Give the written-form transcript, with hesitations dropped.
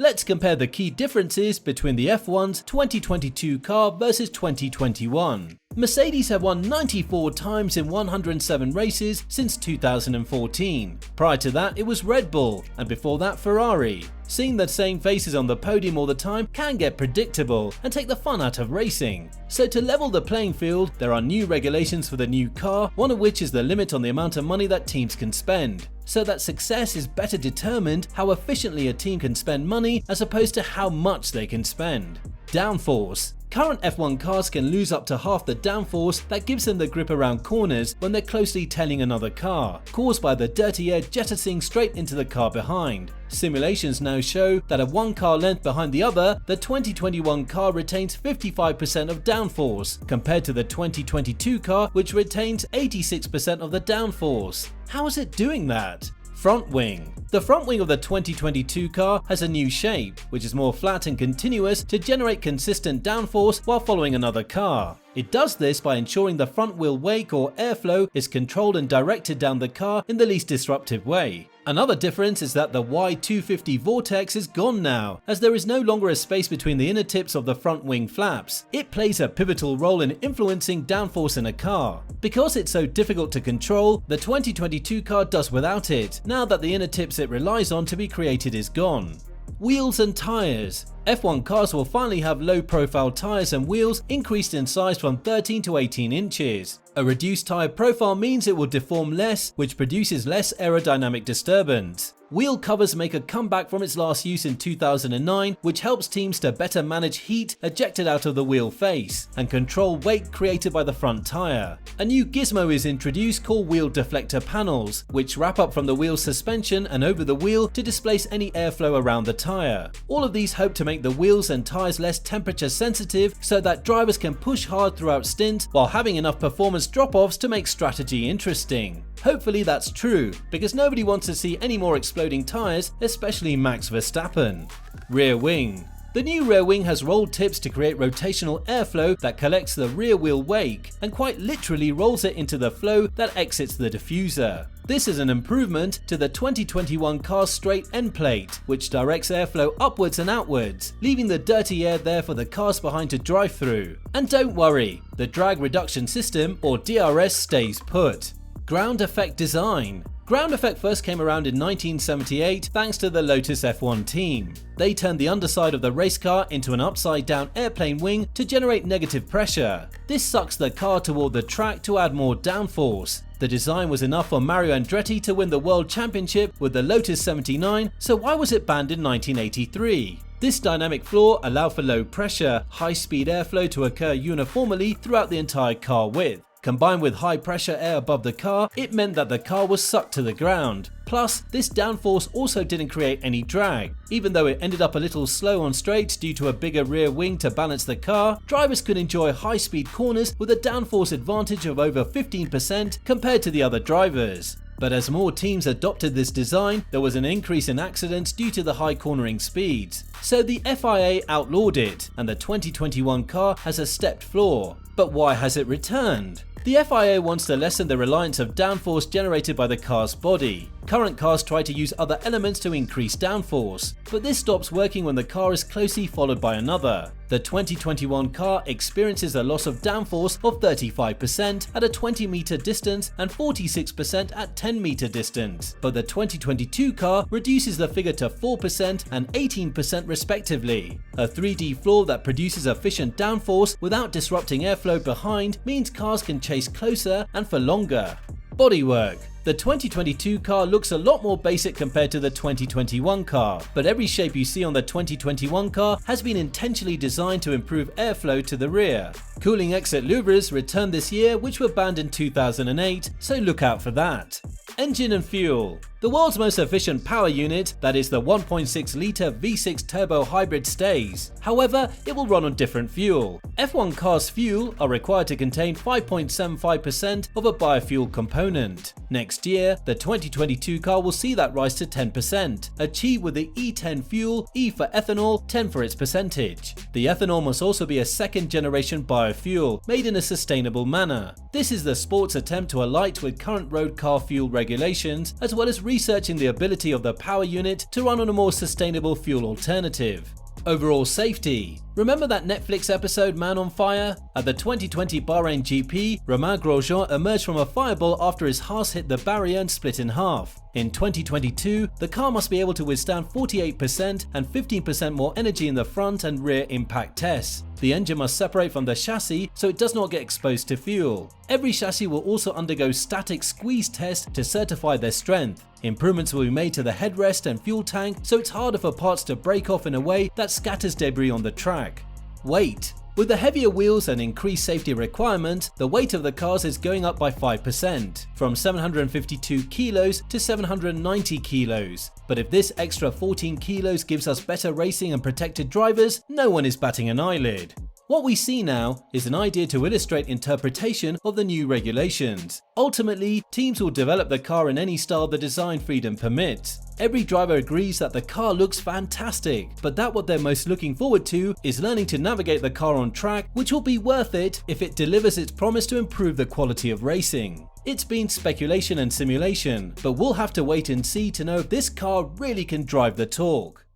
Let's compare the key differences between the F1's 2022 car versus 2021. Mercedes have won 94 times in 107 races since 2014. Prior to that, it was Red Bull, and before that, Ferrari. Seeing the same faces on the podium all the time can get predictable and take the fun out of racing. So to level the playing field, there are new regulations for the new car, one of which is the limit on the amount of money that teams can spend. So that success is better determined how efficiently a team can spend money as opposed to how much they can spend. Downforce. Current F1 cars can lose up to half the downforce that gives them the grip around corners when they're closely tailing another car, caused by the dirty air jettisoning straight into the car behind. Simulations now show that at one car length behind the other, the 2021 car retains 55% of downforce, compared to the 2022 car which retains 86% of the downforce. How is it doing that? Front wing. The front wing of the 2022 car has a new shape, which is more flat and continuous to generate consistent downforce while following another car. It does this by ensuring the front wheel wake or airflow is controlled and directed down the car in the least disruptive way. Another difference is that the Y250 vortex is gone now, as there is no longer a space between the inner tips of the front wing flaps. It plays a pivotal role in influencing downforce in a car. Because it's so difficult to control, the 2022 car does without it, now that the inner tips it relies on to be created is gone. Wheels and tyres. F1 cars will finally have low-profile tyres and wheels increased in size from 13 to 18 inches. A reduced tyre profile means it will deform less, which produces less aerodynamic disturbance. Wheel covers make a comeback from its last use in 2009, which helps teams to better manage heat ejected out of the wheel face and control weight created by the front tyre. A new gizmo is introduced called wheel deflector panels, which wrap up from the wheel suspension and over the wheel to displace any airflow around the tyre. All of these hope to make the wheels and tyres less temperature sensitive so that drivers can push hard throughout stints while having enough performance drop-offs to make strategy interesting. Hopefully that's true, because nobody wants to see any more exploding tyres, especially Max Verstappen. Rear wing. The new rear wing has rolled tips to create rotational airflow that collects the rear wheel wake and quite literally rolls it into the flow that exits the diffuser. This is an improvement to the 2021 car's straight end plate, which directs airflow upwards and outwards, leaving the dirty air there for the cars behind to drive through. And don't worry, the drag reduction system, or DRS, stays put. Ground effect design. Ground effect first came around in 1978 thanks to the Lotus F1 team. They turned the underside of the race car into an upside-down airplane wing to generate negative pressure. This sucks the car toward the track to add more downforce. The design was enough for Mario Andretti to win the World Championship with the Lotus 79, so why was it banned in 1983? This dynamic floor allowed for low pressure, high-speed airflow to occur uniformly throughout the entire car width. Combined with high pressure air above the car, it meant that the car was sucked to the ground. Plus, this downforce also didn't create any drag. Even though it ended up a little slow on straights due to a bigger rear wing to balance the car, drivers could enjoy high-speed corners with a downforce advantage of over 15% compared to the other drivers. But as more teams adopted this design, there was an increase in accidents due to the high cornering speeds. So the FIA outlawed it, and the 2021 car has a stepped floor. But why has it returned? The FIA wants to lessen the reliance of downforce generated by the car's body. Current cars try to use other elements to increase downforce, but this stops working when the car is closely followed by another. The 2021 car experiences a loss of downforce of 35% at a 20-meter distance and 46% at 10-meter distance, but the 2022 car reduces the figure to 4% and 18% respectively. A 3D floor that produces efficient downforce without disrupting airflow behind means cars can chase closer and for longer. Bodywork. The 2022 car looks a lot more basic compared to the 2021 car, but every shape you see on the 2021 car has been intentionally designed to improve airflow to the rear. Cooling exit louvres returned this year, which were banned in 2008, so look out for that. Engine and fuel. The world's most efficient power unit, that is the 1.6-litre V6 turbo hybrid, stays. However, it will run on different fuel. F1 cars' fuel are required to contain 5.75% of a biofuel component. Next year, the 2022 car will see that rise to 10%, achieved with the E10 fuel, E for ethanol, 10 for its percentage. The ethanol must also be a second-generation biofuel, made in a sustainable manner. This is the sport's attempt to alight with current road car fuel regulations, as well as researching the ability of the power unit to run on a more sustainable fuel alternative. Overall safety. Remember that Netflix episode Man on Fire? At the 2020 Bahrain GP, Romain Grosjean emerged from a fireball after his Haas hit the barrier and split in half. In 2022, the car must be able to withstand 48% and 15% more energy in the front and rear impact tests. The engine must separate from the chassis so it does not get exposed to fuel. Every chassis will also undergo static squeeze tests to certify their strength. Improvements will be made to the headrest and fuel tank so it's harder for parts to break off in a way that scatters debris on the track. Weight. With the heavier wheels and increased safety requirements, the weight of the cars is going up by 5%, from 752 kilos to 790 kilos. But if this extra 14 kilos gives us better racing and protected drivers, no one is batting an eyelid. What we see now is an idea to illustrate interpretation of the new regulations. Ultimately, teams will develop the car in any style the design freedom permits. Every driver agrees that the car looks fantastic, but that what they're most looking forward to is learning to navigate the car on track, which will be worth it if it delivers its promise to improve the quality of racing. It's been speculation and simulation, but we'll have to wait and see to know if this car really can drive the talk.